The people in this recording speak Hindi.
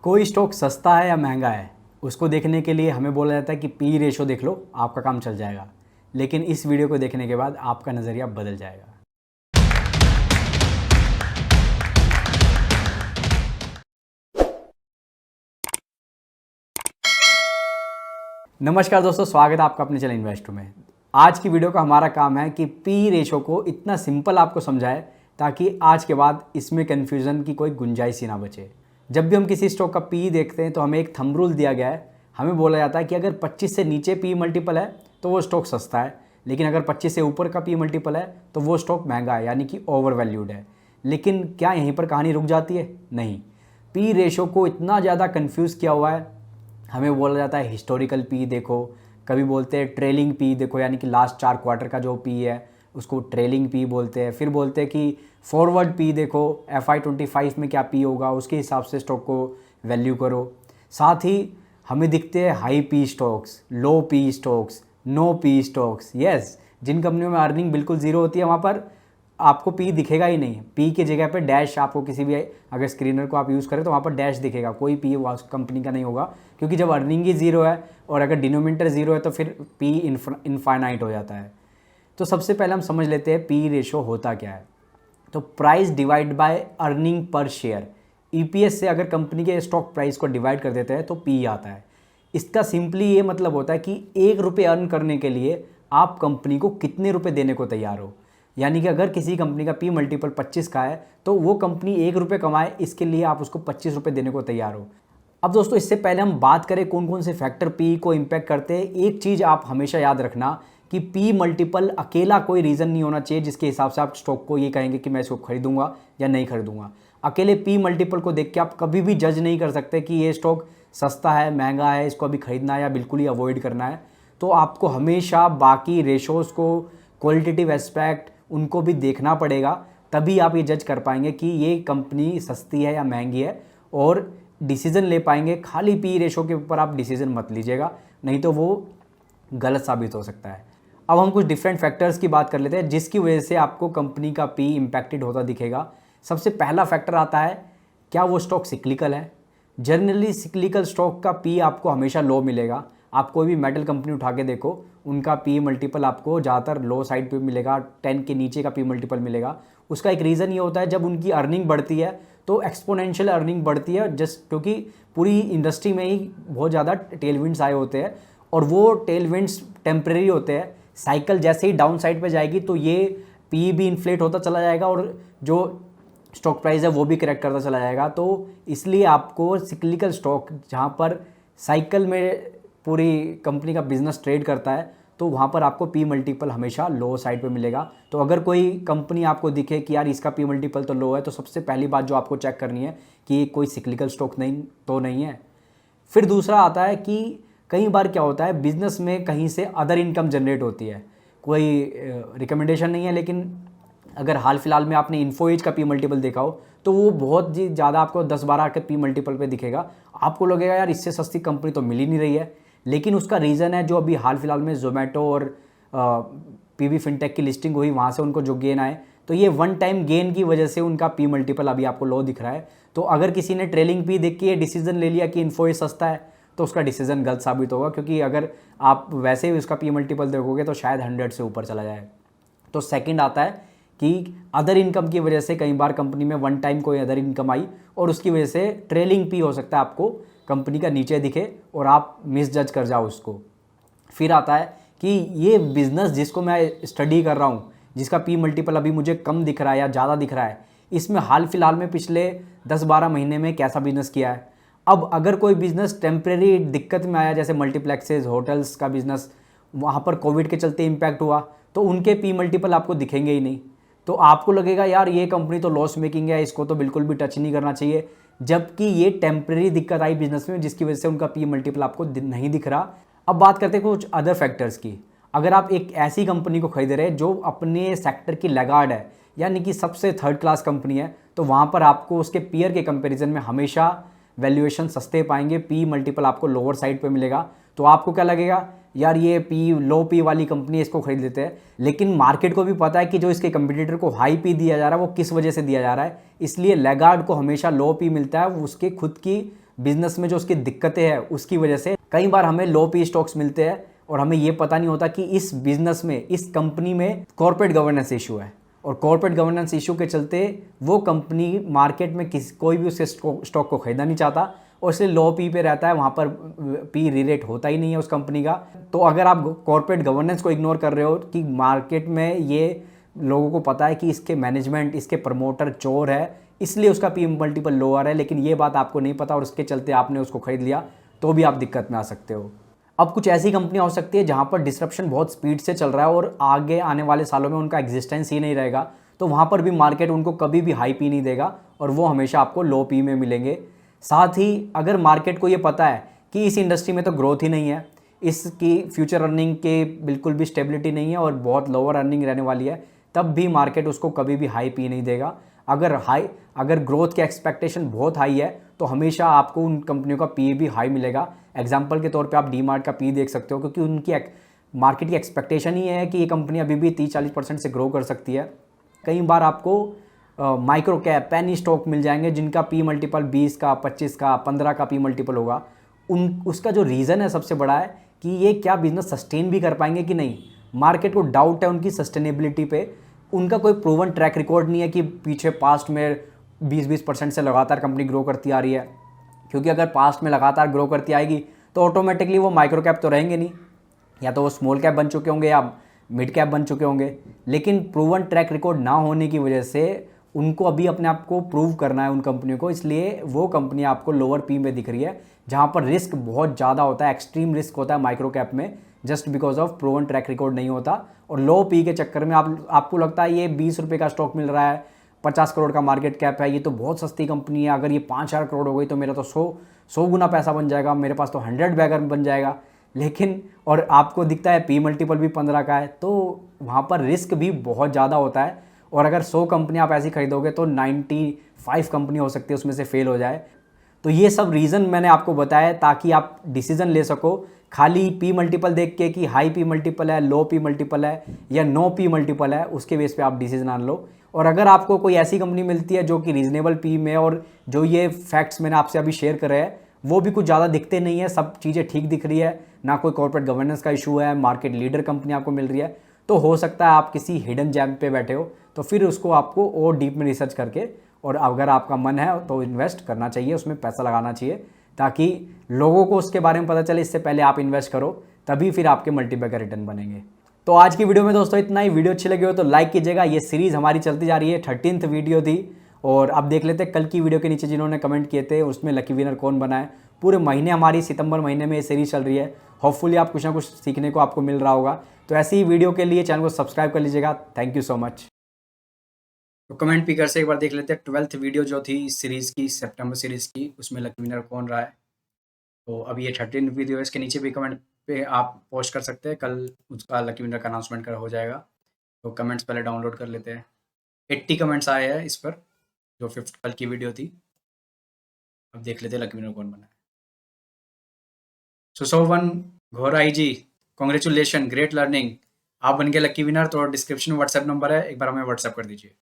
कोई स्टॉक सस्ता है या महंगा है, उसको देखने के लिए हमें बोला जाता है कि पी रेशो देख लो, आपका काम चल जाएगा। लेकिन इस वीडियो को देखने के बाद आपका नज़रिया बदल जाएगा। नमस्कार दोस्तों, स्वागत है आपका अपने चैनल इन्वेस्टर में। आज की वीडियो का हमारा काम है कि पी रेशो को इतना सिंपल आपको समझाए ताकि आज के बाद इसमें कन्फ्यूज़न की कोई गुंजाइश ही ना बचे। जब भी हम किसी स्टॉक का पी देखते हैं तो हमें एक थंब रूल दिया गया है। हमें बोला जाता है कि अगर 25 से नीचे पी मल्टीपल है तो वो स्टॉक सस्ता है, लेकिन अगर 25 से ऊपर का पी मल्टीपल है तो वो स्टॉक महंगा है, यानी कि ओवर वैल्यूड है। लेकिन क्या यहीं पर कहानी रुक जाती है? नहीं। पी रेशो को इतना ज़्यादा कन्फ्यूज़ किया हुआ है। हमें बोला जाता है हिस्टोरिकल पी देखो, कभी बोलते हैं ट्रेलिंग पी देखो, यानी कि लास्ट 4 क्वार्टर का जो पी है उसको ट्रेलिंग पी बोलते हैं। फिर बोलते हैं कि फॉरवर्ड पी देखो, FY25 में क्या पी होगा उसके हिसाब से स्टॉक को वैल्यू करो। साथ ही हमें दिखते हैं high P stocks, low P stocks, no P stocks. Yes, जिन कंपनियों में अर्निंग बिल्कुल ज़ीरो होती है वहाँ पर आपको पी दिखेगा ही नहीं। पी की जगह पे डैश, आपको किसी भी अगर स्क्रीनर को आप यूज़ करें तो वहाँ पर डैश दिखेगा, कोई पी कंपनी का नहीं होगा, क्योंकि जब अर्निंग ही ज़ीरो है और अगर डिनोमिनेटर ज़ीरो है तो फिर पी इनफाइनाइट हो जाता है। तो सबसे पहले हम समझ लेते हैं पी रेशो होता क्या है। तो price divide by earning per share, EPS से अगर कंपनी के स्टॉक प्राइस को डिवाइड कर देते हैं तो पी आता है। इसका सिंपली ये मतलब होता है कि 1 रुपये अर्न करने के लिए आप कंपनी को कितने रुपए देने को तैयार हो। यानी कि अगर किसी कंपनी का पी मल्टीपल 25 का है तो वो कंपनी 1 रुपये कमाए, इसके लिए आप उसको 25 रुपये देने को तैयार हो। अब दोस्तों, इससे पहले हम बात करें कौन कौन से फैक्टर पी को इम्पैक्ट करते हैं। एक चीज़ आप हमेशा याद रखना कि पी मल्टीपल अकेला कोई रीज़न नहीं होना चाहिए जिसके हिसाब से आप स्टॉक को ये कहेंगे कि मैं इसको खरीदूंगा या नहीं खरीदूंगा। अकेले पी मल्टीपल को देख के आप कभी भी जज नहीं कर सकते कि ये स्टॉक सस्ता है, महंगा है, इसको अभी खरीदना है या बिल्कुल ही अवॉइड करना है। तो आपको हमेशा बाकी रेशोज़ को, क्वालिटेटिव एस्पेक्ट, उनको भी देखना पड़ेगा, तभी आप ये जज कर पाएंगे कि ये कंपनी सस्ती है या महंगी है और डिसीज़न ले पाएंगे। खाली पी रेशो के ऊपर आप डिसीज़न मत लीजिएगा, नहीं तो वो गलत साबित हो सकता है। अब हम कुछ डिफरेंट फैक्टर्स की बात कर लेते हैं जिसकी वजह से आपको कंपनी का पी इम्पैक्टेड होता दिखेगा। सबसे पहला फैक्टर आता है, क्या वो स्टॉक सिक्लिकल है। जनरली सिक्लिकल स्टॉक का पी आपको हमेशा लो मिलेगा। आप कोई भी मेटल कंपनी उठा के देखो, उनका पी मल्टीपल आपको ज़्यादातर लो साइड पे मिलेगा, 10 के नीचे का पी मल्टीपल मिलेगा। उसका एक रीज़न ये होता है, जब उनकी अर्निंग बढ़ती है तो एक्सपोनेंशियल अर्निंग बढ़ती है, जस्ट क्योंकि पूरी इंडस्ट्री में ही बहुत ज़्यादा टेलविंड्स आए होते हैं और वो टेलविंड्स टेम्परेरी होते हैं। साइकिल जैसे ही डाउन साइड पे जाएगी तो ये पी भी इन्फ्लेट होता चला जाएगा और जो स्टॉक प्राइस है वो भी करेक्ट करता चला जाएगा। तो इसलिए आपको सिक्लिकल स्टॉक, जहाँ पर साइकिल में पूरी कंपनी का बिजनेस ट्रेड करता है, तो वहाँ पर आपको पी मल्टीपल हमेशा लो साइड पे मिलेगा। तो अगर कोई कंपनी आपको दिखे कि यार इसका पी मल्टीपल तो लो है, तो सबसे पहली बात जो आपको चेक करनी है कि कोई सिक्लिकल स्टॉक नहीं है। फिर दूसरा आता है कि कई बार क्या होता है, बिजनेस में कहीं से अदर इनकम जनरेट होती है। कोई रिकमेंडेशन नहीं है, लेकिन अगर हाल फिलहाल में आपने इन्फोएज का पी मल्टीपल देखा हो तो वो बहुत ही ज़्यादा आपको 10-12 के पी मल्टीपल पे दिखेगा। आपको लगेगा यार इससे सस्ती कंपनी तो मिल ही नहीं रही है, लेकिन उसका रीज़न है जो अभी हाल फिलहाल में जोमेटो और PB फिनटेक की लिस्टिंग हुई, वहाँ से उनको जो गेन आए, तो ये वन टाइम गेन की वजह से उनका पी मल्टीपल अभी आपको लो दिख रहा है। तो अगर किसी ने ट्रेलिंग पी देख के ये डिसीजन ले लिया कि इन्फोएज सस्ता है तो उसका डिसीजन गलत साबित होगा, क्योंकि अगर आप वैसे ही उसका पी मल्टीपल देखोगे तो शायद 100 से ऊपर चला जाए। तो सेकंड आता है कि अदर इनकम की वजह से कई बार कंपनी में वन टाइम कोई अदर इनकम आई और उसकी वजह से ट्रेलिंग पी हो सकता है आपको कंपनी का नीचे दिखे और आप मिस जज कर जाओ उसको। फिर आता है कि ये बिज़नेस जिसको मैं स्टडी कर रहा हूँ, जिसका पी मल्टीपल अभी मुझे कम दिख रहा है या ज़्यादा दिख रहा है, इसमें हाल फिलहाल में पिछले 10-12 महीने में कैसा बिजनेस किया है। अब अगर कोई बिज़नेस टेम्प्रेरी दिक्कत में आया, जैसे मल्टीप्लेक्सेस, होटल्स का बिज़नेस, वहाँ पर कोविड के चलते इम्पैक्ट हुआ, तो उनके पी मल्टीपल आपको दिखेंगे ही नहीं। तो आपको लगेगा यार ये कंपनी तो लॉस मेकिंग है, इसको तो बिल्कुल भी टच नहीं करना चाहिए, जबकि ये टेम्प्रेरी दिक्कत आई बिजनेस में जिसकी वजह से उनका पी मल्टीपल आपको नहीं दिख रहा। अब बात करते हैं कुछ अदर फैक्टर्स की। अगर आप एक ऐसी कंपनी को खरीद रहे हैं जो अपने सेक्टर की लैगार्ड है, यानी कि सबसे थर्ड क्लास कंपनी है, तो वहाँ पर आपको उसके पीयर के कंपेरिजन में हमेशा वैल्यूएशन सस्ते पाएंगे, पी मल्टीपल आपको लोअर साइड पे मिलेगा। तो आपको क्या लगेगा, यार ये लो पी वाली कंपनी, इसको खरीद लेते हैं। लेकिन मार्केट को भी पता है कि जो इसके कंपटीटर को हाई पी दिया जा रहा है वो किस वजह से दिया जा रहा है, इसलिए लैगार्ड को हमेशा लो पी मिलता है। उसके खुद की बिजनेस में जो उसकी दिक्कतें हैं उसकी वजह से कई बार हमें लो पी स्टॉक्स मिलते हैं और हमें ये पता नहीं होता कि इस बिजनेस में, इस कंपनी में कॉर्पोरेट गवर्नेंस इशू है, और कॉर्पोरेट गवर्नेंस इशू के चलते वो कंपनी मार्केट में कोई भी उसके स्टॉक को खरीदना नहीं चाहता और इसलिए लो पी पे रहता है, वहाँ पर पी रीरेट होता ही नहीं है उस कंपनी का। तो अगर आप कॉर्पोरेट गवर्नेंस को इग्नोर कर रहे हो कि मार्केट में ये लोगों को पता है कि इसके मैनेजमेंट, इसके प्रमोटर चोर है, इसलिए उसका पी मल्टीपल लोअर है, लेकिन ये बात आपको नहीं पता और उसके चलते आपने उसको खरीद लिया, तो भी आप दिक्कत में आ सकते हो। अब कुछ ऐसी कंपनियां हो सकती है जहां पर डिसरप्शन बहुत स्पीड से चल रहा है और आगे आने वाले सालों में उनका एग्जिस्टेंस ही नहीं रहेगा, तो वहां पर भी मार्केट उनको कभी भी हाई पी नहीं देगा और वो हमेशा आपको लो पी में मिलेंगे। साथ ही अगर मार्केट को ये पता है कि इस इंडस्ट्री में तो ग्रोथ ही नहीं है, इसकी फ्यूचर अर्निंग के बिल्कुल भी स्टेबिलिटी नहीं है और बहुत लोअर अर्निंग रहने वाली है, तब भी मार्केट उसको कभी भी हाई पी नहीं देगा। अगर ग्रोथ की एक्सपेक्टेशन बहुत हाई है तो हमेशा आपको उन कंपनियों का पी भी हाई मिलेगा। एग्जांपल के तौर पे आप डीमार्ट का पी देख सकते हो, क्योंकि उनकी मार्केट की एक्सपेक्टेशन ही है कि ये कंपनी अभी भी 30-40% से ग्रो कर सकती है। कई बार आपको माइक्रो कैप, पेनी स्टॉक मिल जाएंगे जिनका पी मल्टीपल 20 का, 25 का, 15 का पी मल्टीपल होगा। उसका जो रीज़न है सबसे बड़ा है कि ये क्या बिजनेस सस्टेन भी कर पाएंगे कि नहीं। मार्केट को डाउट है उनकी सस्टेनेबिलिटी पे, उनका कोई प्रूवन ट्रैक रिकॉर्ड नहीं है कि पीछे पास्ट में 20% से लगातार कंपनी ग्रो करती आ रही है, क्योंकि अगर पास्ट में लगातार ग्रो करती आएगी तो ऑटोमेटिकली वो माइक्रो कैप तो रहेंगे नहीं, या तो वो स्मॉल कैप बन चुके होंगे या मिड कैप बन चुके होंगे। लेकिन प्रूवन ट्रैक रिकॉर्ड ना होने की वजह से उनको अभी अपने आप को प्रूव करना है उन कंपनियों को, इसलिए वो कंपनी आपको लोअर पी में दिख रही है, जहाँ पर रिस्क बहुत ज़्यादा होता है, एक्सट्रीम रिस्क होता है माइक्रो कैप में, just because of proven track record नहीं होता। और लो पी के चक्कर में आपको लगता है ये 20 रुपये का स्टॉक मिल रहा है, 50 करोड़ का मार्केट कैप है, ये तो बहुत सस्ती कंपनी है, अगर ये 5,000 करोड़ हो गई तो मेरा तो 100 गुना पैसा बन जाएगा, मेरे पास तो 100 बैगर बन जाएगा। लेकिन और आपको दिखता है पी मल्टीपल भी 15 का है, तो वहाँ पर रिस्क भी बहुत ज़्यादा होता है। और अगर 100 कंपनी आप ऐसी खरीदोगे तो 95 कंपनी हो सकती है उसमें से फेल हो जाए। तो ये सब रीज़न मैंने आपको बताया ताकि आप डिसीजन ले सको, खाली पी मल्टीपल देख के कि हाई पी मल्टीपल है, लो पी मल्टीपल है या नो पी मल्टीपल है, उसके बेस पे आप डिसीजन आन लो। और अगर आपको कोई ऐसी कंपनी मिलती है जो कि रीजनेबल पी में, और जो ये फैक्ट्स मैंने आपसे अभी शेयर करे हैं वो भी कुछ ज़्यादा दिखते नहीं है, सब चीज़ें ठीक दिख रही है, ना कोई कॉर्पोरेट गवर्नेंस का इशू है, मार्केट लीडर कंपनी आपको मिल रही है, तो हो सकता है आप किसी हिडन जैम पे बैठे हो, तो फिर उसको आपको और डीप में रिसर्च करके, और अगर आपका मन है तो इन्वेस्ट करना चाहिए, उसमें पैसा लगाना चाहिए, ताकि लोगों को उसके बारे में पता चले, इससे पहले आप इन्वेस्ट करो, तभी फिर आपके मल्टीबैगर रिटर्न बनेंगे। तो आज की वीडियो में दोस्तों इतना ही। वीडियो अच्छी लगी हो तो लाइक कीजिएगा। ये सीरीज़ हमारी चलती जा रही है, 13th वीडियो थी, और अब देख लेते हैं कल की वीडियो के नीचे जिन्होंने कमेंट किए थे उसमें लकी विनर कौन बना है। पूरे महीने हमारी सितंबर महीने में ये सीरीज़ चल रही है, होपफुली आप कुछ ना कुछ सीखने को आपको मिल रहा होगा। तो ऐसी ही वीडियो के लिए चैनल को सब्सक्राइब कर लीजिएगा। Thank you so much. तो कमेंट पिकर से एक बार देख लेते हैं 12th वीडियो जो थी इस सीरीज़ की, सितंबर सीरीज़ की, उसमें लकी विनर कौन रहा है। तो अभी ये 13th वीडियो है, इसके नीचे भी कमेंट पे आप पोस्ट कर सकते हैं, कल उसका लकी विनर का अनाउंसमेंट कर हो जाएगा। तो कमेंट्स पहले डाउनलोड कर लेते हैं। 80 कमेंट्स आए हैं इस पर, जो 5th कल की वीडियो थी। अब देख लेते हैं लकी विनर कौन बना है। सुशोभन घोराई जी, कॉन्ग्रेचुलेशन, ग्रेट लर्निंग, आप बन गए लकी विनर। तो डिस्क्रिप्शन में व्हाट्सएप नंबर है, एक बार हमें व्हाट्सएप कर दीजिए।